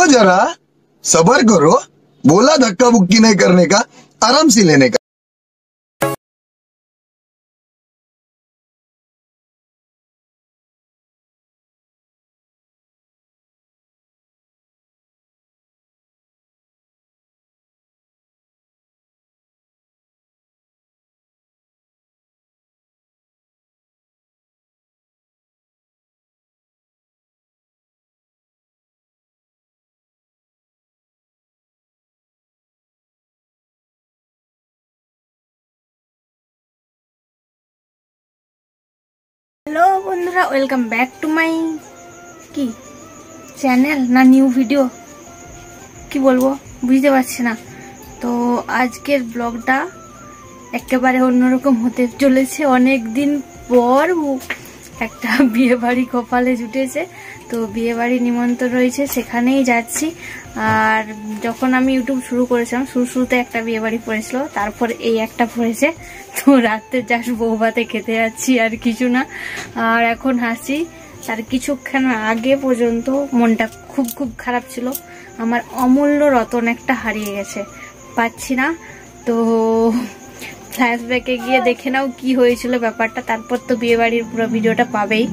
रुको जरा, सबर करो, बोला धक्का बुक्की नहीं करने का, आराम से लेने का। हेलो बंधुरा वेलकम बैक टू माई की चैनल ना নিউ ভিডিও কি বলবো বুঝতে পারছি না। তো আজকের ব্লগটা একেবারে অন্যরকম হতে চলেছে। অনেক দিন পর একটা বিয়ে বাড়ি কপালে জুটেছে, তো বিয়ে বাড়ি নিমন্ত্রণ রয়েছে, সেখানেই যাচ্ছি। আর যখন আমি ইউটিউব শুরু করেছিলাম শুরুতে একটা বিয়ে বাড়ি পড়েছিল, তারপর এই একটা পড়েছে। তো রাতে জাস্ট বউ ভাতে খেতে যাচ্ছি, আর কিছু না। আর এখন হাসি, তার কিছুক্ষণ আগে পর্যন্ত মনটা খুব খুব খারাপ ছিল। আমার অমূল্য রতন একটা হারিয়ে গেছে, পাচ্ছি না। তো ফ্ল্যাশব্যাকে গিয়ে দেখে নাও কি হয়েছিল ব্যাপারটা, তারপর তো বিয়ে বাড়ির পুরো ভিডিওটা পাবেই।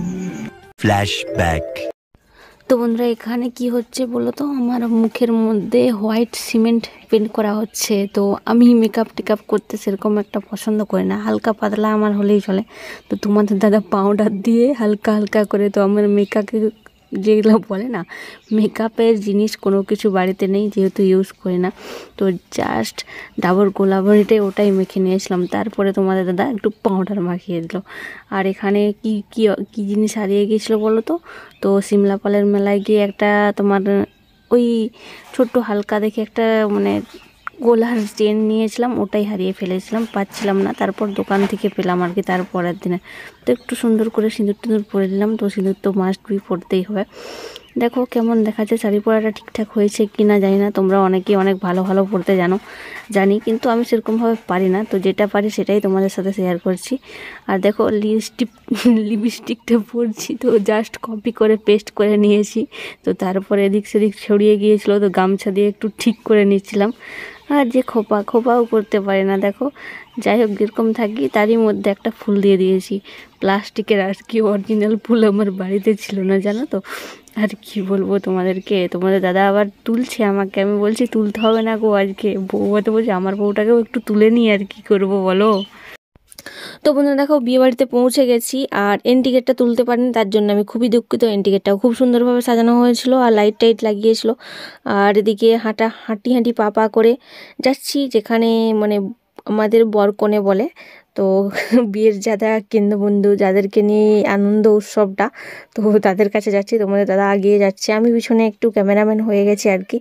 ফ্ল্যাশব্যাক। তো বন্ধুরা এখানে কি হচ্ছে বলো তো, আমার মুখের মধ্যে হোয়াইট সিমেন্ট পেন্ট করা হচ্ছে। তো আমি মেকআপ টেকআপ করতে সেরকম একটা পছন্দ করি না, হালকা পাতলা আমার হলেই চলে। তো তোমাদের দাদা পাউডার দিয়ে হালকা হালকা করে, তো আমার মেকআপে যেগুলো বলে না, মেকআপের জিনিস কোনো কিছু বাড়িতে নেই যেহেতু ইউজ করি না। তো জাস্ট ডাবর গোলাবরিতে ওটাই মেখে নিয়েছিলাম, তারপরে তোমাদের দাদা একটু পাউডার মাখিয়ে দিল। আর এখানে কি কি কি জিনিস হারিয়ে গিয়েছিলো বলো তো। তো সিমলাপালের মেলায় গিয়ে একটা তোমার ওই ছোট্ট হালকা দেখে একটা মানে গোলার চেন নিয়েছিলাম, ওটাই হারিয়ে ফেলেছিলাম, পাচ্ছিলাম না। তারপর দোকান থেকে পেলাম আর কি তারপরের দিনে। তো একটু সুন্দর করে সিঁদুর টিঁদুর পরে নিলাম, তো সিঁদুর তো মাস্ট বি পরতেই হবে। দেখো কেমন দেখাচ্ছে, শাড়ি পরাটা ঠিকঠাক হয়েছে কি না জানি না, তোমরা অনেকেই অনেক ভালো ভালো পরতে জানি, কিন্তু আমি সেরকমভাবে পারি না। তো যেটা পারি সেটাই তোমাদের সাথে শেয়ার করছি। আর দেখো লিপস্টিকটা পরছি, তো জাস্ট কপি করে পেস্ট করে নিয়েছি। তো তারপরে এদিক সেদিক ছড়িয়ে গিয়েছিলো, তো গামছা দিয়ে একটু ঠিক করে নিচ্ছিলাম। আর যে খোপাও করতে পারি না, দেখো যাই হোক যেরকম থাকি তারই মধ্যে একটা ফুল দিয়ে দিয়েছি প্লাস্টিকের, আর কি অরিজিনাল ফুল আমার বাড়িতে ছিল না জানো তো। আর কি বলবো তোমাদেরকে, তোমাদের দাদা আবার তুলছে আমাকে, আমি বলছি তুলতে হবে না গো, আজকে বউতে বলছি আমার বউটাকেও একটু তুলে নিই, আর কি করবো বলো। তো বন্ধুরা দেখো বিয়ে বাড়িতে পৌঁছে গেছি, আর এন্টিকেটটা তুলতে পারিনি, তার জন্য আমি খুবই দুঃখিত। এন্টিকেটটাও খুব সুন্দরভাবে সাজানো হয়েছিল, আর লাইট টাইট লাগিয়েছিল। আর এদিকে হাঁটি পা করে যাচ্ছি যেখানে মানে আমাদের বরকনে বলে, তো বিয়ের যারা কেন্দ্রবন্ধু যাদেরকে নিয়ে আনন্দ উৎসবটা, তো তাদের কাছে যাচ্ছি। তোমাদের দাদা আগিয়ে যাচ্ছে, আমি পিছনে একটু ক্যামেরাম্যান হয়ে গেছি আর কি।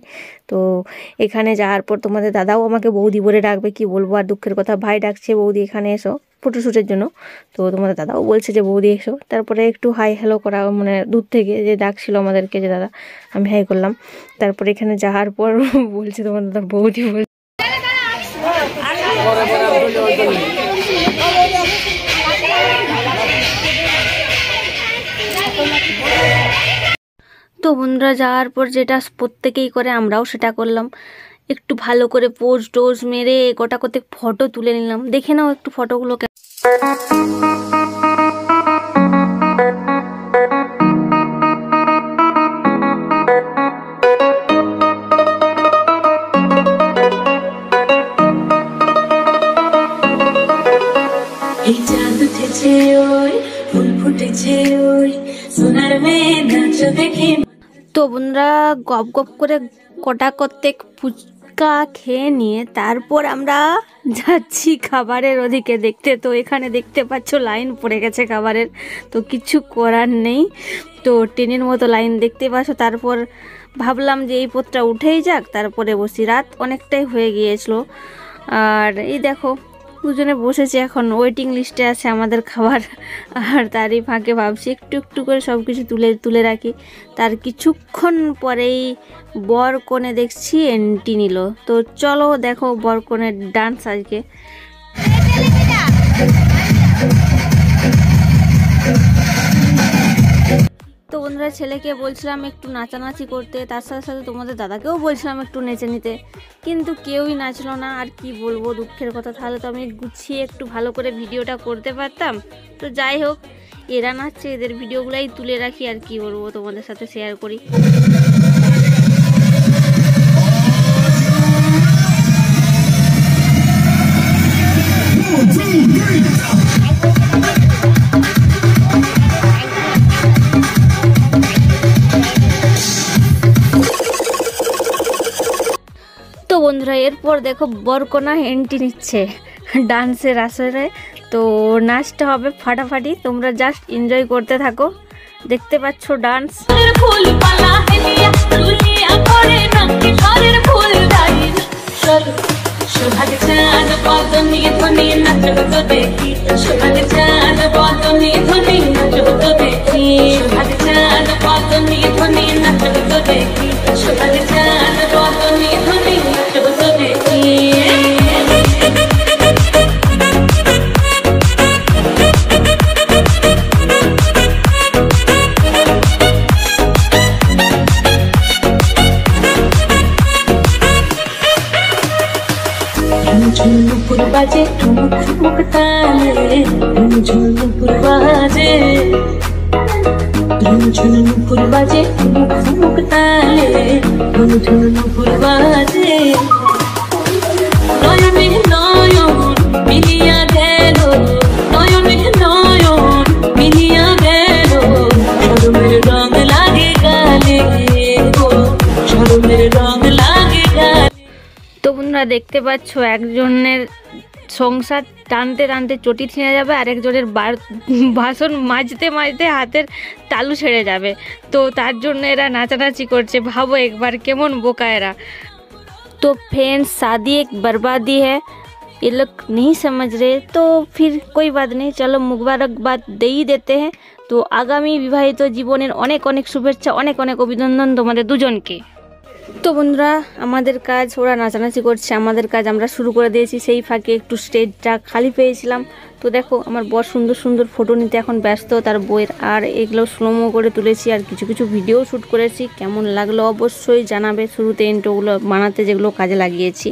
তো এখানে যাওয়ার পর তোমাদের দাদাও আমাকে বৌদি বলে ডাকবে, কি বলবো। আর দুঃখের কথা ভাই ডাকছে বৌদি এখানে এসো ফটোশ্যুটের জন্য। তো তোমাদের দাদাও বলছে যে বৌদি এসো। তারপরে একটু হাই হ্যালো করা, মানে দূর থেকে যে ডাকছিল আমাদেরকে যে দাদা, আমি হাই করলাম। তারপরে এখানে যাওয়ার পর বলছে তোমার দাদা বৌদি বলছে। তো বন্ধুরা যাওয়ার পর যেটা প্রত্যেকেই করে আমরাও সেটা করলাম, একটু ভালো করে পোজ টোজ মেরে গোটা কতক ফটো তুলে নিলাম। দেখে নাও একটু ফটোগুলোকে। তো বন্ধুরা গপ গপ করে কটা কতক ফুচকা খেয়ে নিয়ে তারপর আমরা যাচ্ছি খাবারের ওদিকে দেখতে। তো এখানে দেখতে পাচ্ছ লাইন পড়ে গেছে খাবারের, তো কিছু করার নেই। তো ট্রেনের মতো লাইন দেখতে পাচ্ছ। তারপর ভাবলাম যে এই পথটা উঠেই যাক, তারপরে বসি। রাত অনেকটাই হয়ে গিয়েছিল। আর এই দেখো দুজনে বসেছে, এখন ওয়েটিং লিস্টে আছে আমাদের খাবার। আর তারই ফাঁকে ভাবছি একটু একটু করে সব কিছু তুলে রাখি। তার কিছুক্ষণ পরেই বর কনে দেখছি এন্ট্রি নিল। তো চলো দেখো বর কনের ডান্স আজকে। তো বন্ধুরা ছেলেকে বলছিলাম একটু নাচানাচি করতে, তার সাথে সাথে তোমাদের দাদাকেও বলছিলাম একটু নেচে নিতে, কিন্তু কেউই নাচলো না। আর কি বলবো, দুঃখের কথা। তাহলে তো আমি গুছিয়ে একটু ভালো করে ভিডিওটা করতে পারতাম। তো যাই হোক, এরা নাচছে, এদের ভিডিওগুলাই তুলে রাখি, আর কি বলবো, তোমাদের সাথে শেয়ার করি। তো বন্ধুরা, এরপর দেখো বরকনা এন্ট্রি নিচ্ছে ডান্সের আসরে। তো নাচটা হবে ফাটাফাটি, তোমরা জাস্ট এনজয় করতে থাকো। দেখতে পাচ্ছ ডান্স। ঝুমুকুর বাজে ঠুমুক ঠুমুক তালে, ঝুমুকুর বাজে, ঝুমুকুর বাজে ঠুমুক ঠুমুক তালে, ঝুমুকুর বাজে। নয়নে নয়ন মিলিয়া গেল, নয়নে নয়ন মিলিয়া গেল, শরমের রং লাগে গালে গো, শরমের রং লাগে গালে। তো বন্ধুরা দেখতে পাচ্ছ, একজনের সংসার টানতে টানতে চটি ছিঁড়ে যাবে, আরেকজনের বাসন মাজতে মাজতে হাতের তালু ছেড়ে যাবে। তো তার জন্য এরা নাচানাচি করছে, ভাবো একবার কেমন বোকা এরা। তো फ्रेंड्स, शादी एक बर्बादी है, ये लोग नहीं समझ रहे, तो फिर कोई बात नहीं, चलो मुबारकबाद दे ही देते हैं। তো আগামী বিবাহিত জীবনের অনেক অনেক শুভেচ্ছা, অনেক অনেক অভিনন্দন তোমাদের দুজনকে। তো বন্ধুরা, আমাদের কাজ, ওরা নাচানাচি করছে, আমাদের কাজ আমরা শুরু করে দিয়েছি। সেই ফাঁকে একটু স্টেজটা খালি পেয়েছিলাম। তো দেখো, আমার বর সুন্দর সুন্দর ফটো নিতে এখন ব্যস্ত তার বইয়ের, আর এগুলো স্লোমো করে তুলেছি, আর কিছু কিছু ভিডিও শ্যুট করেছি। কেমন লাগলো অবশ্যই জানাবে। শুরুতে ইন্ট্রোগুলো বানাতে যেগুলো কাজে লাগিয়েছি,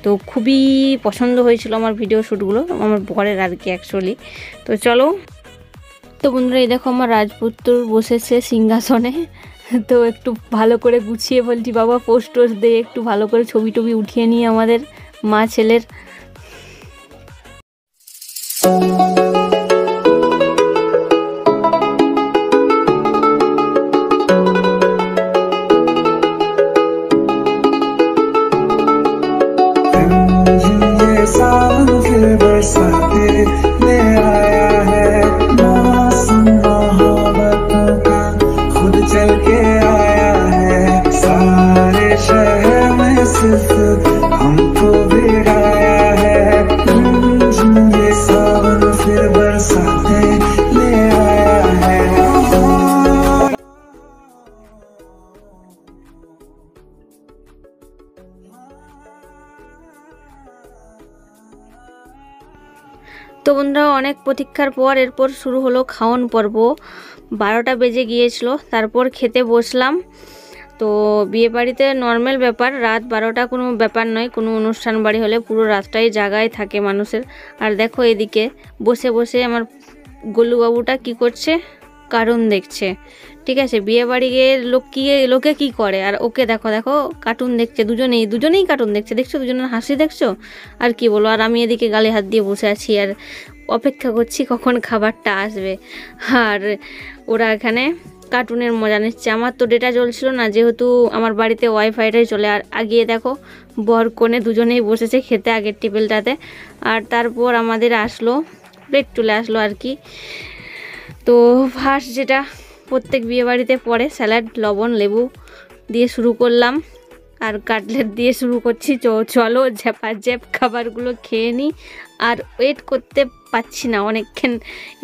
তো খুবই পছন্দ হয়েছিল আমার ভিডিও শ্যুটগুলো, আমার বরের আর কি অ্যাকচুয়ালি। তো চলো। তো বন্ধুরা, এই দেখো আমার রাজপুত্র বসেছে সিংহাসনে। তো একটু ভালো করে গুছিয়ে বলছি, বাবা পোস্ট টোস্ট দিয়ে একটু ভালো করে ছবি টবি উঠিয়ে নিই আমাদের মা ছেলের। सावन फिर बरसाते ले आया है, मौसम मोहब्बतों का खुद चल के आया है, सारे शहर में सिर्फ हमको भिड़ाया है, ये सावन फिर बरसाते ले आया है। তো বন্ধুরা, অনেক প্রতীক্ষার পর এরপর শুরু হলো খাওয়ান পর্ব। 12টা বেজে গিয়েছিল, তারপর খেতে বসলাম। তো বিয়ে বাড়িতে নর্মাল ব্যাপার, রাত 12টা কোনো ব্যাপার নয়। কোনো অনুষ্ঠান বাড়ি হলে পুরো রাতটাই জায়গায় থাকে মানুষের। আর দেখো, এদিকে বসে বসে আমার গোলুবাবুটা কি করছে, কার্টুন দেখছে। ঠিক আছে, বিয়ে বাড়ি গিয়ে লোকে কি করে, আর ওকে দেখো দেখো কার্টুন দেখছে। দুজনেই কার্টুন দেখছে, দেখছো দুজনের হাসি দেখছো। আর কি বলো, আর আমি এদিকে গালে হাত দিয়ে বসে আছি আর অপেক্ষা করছি কখন খাবারটা আসবে। আর ওরা এখানে কার্টুনের মজা নিচ্ছে। আমার তো ডেটা চলছিল না, যেহেতু আমার বাড়িতে ওয়াইফাইটাই চলে। আর আগিয়ে দেখো, বর কনে দুজনেই বসেছে খেতে আগের টেবিলটাতে। আর তারপর আমাদের আসলো প্লেট চলে আসলো আর কি। তো ফার্স্ট যেটা প্রত্যেক বিয়ে বাড়িতে পড়ে, স্যালাড, লবণ, লেবু দিয়ে শুরু করলাম, আর কাটলেট দিয়ে শুরু করছি। চলো ঝ্যাপাঝ্যাপ খাবারগুলো খেয়ে নিই। আর ওয়েট করতে পাচ্ছি না, অনেকক্ষণ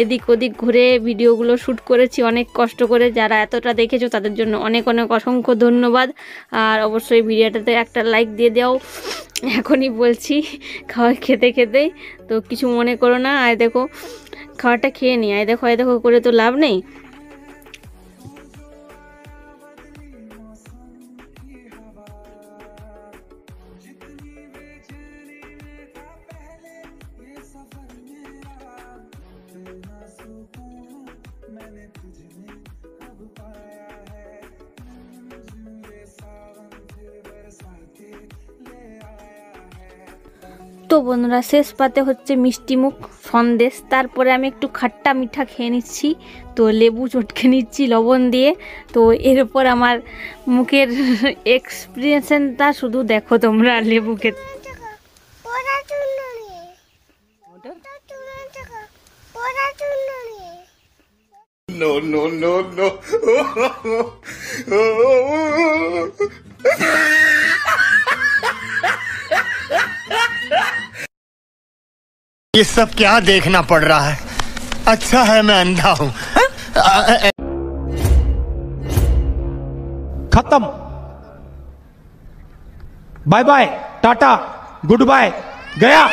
এদিক ওদিক ঘুরে ভিডিওগুলো শ্যুট করেছি অনেক কষ্ট করে। যারা এতটা দেখেছো তাদের জন্য অনেক অনেক অসংখ্য ধন্যবাদ। আর অবশ্যই ভিডিওটাতে একটা লাইক দিয়ে দাও, এখনই বলছি, খাওয়া খেতে খেতেই। তো কিছু মনে করো না। আর দেখো খাওয়াটা খেয়ে নিই। আয় দেখো করে তো লাভ নেই। তো বন্ধুরা শেষ পাতে হচ্ছে মিষ্টি মুখ সন্দেশ, তারপরে আমি একটু খাট্টা মিঠা খেয়ে নিচ্ছি, তো লেবু চটকে নিচ্ছি লবণ দিয়ে। তো এরপর আমার মুখের এক্সপ্রেশনটা শুধু দেখো তোমরা লেবু খেতে। No, no, no, no. ये सब क्या देखना पड़ रहा है? अच्छा है मैं अंधा हूँ। खत्म। Bye bye, tata, good bye, गया।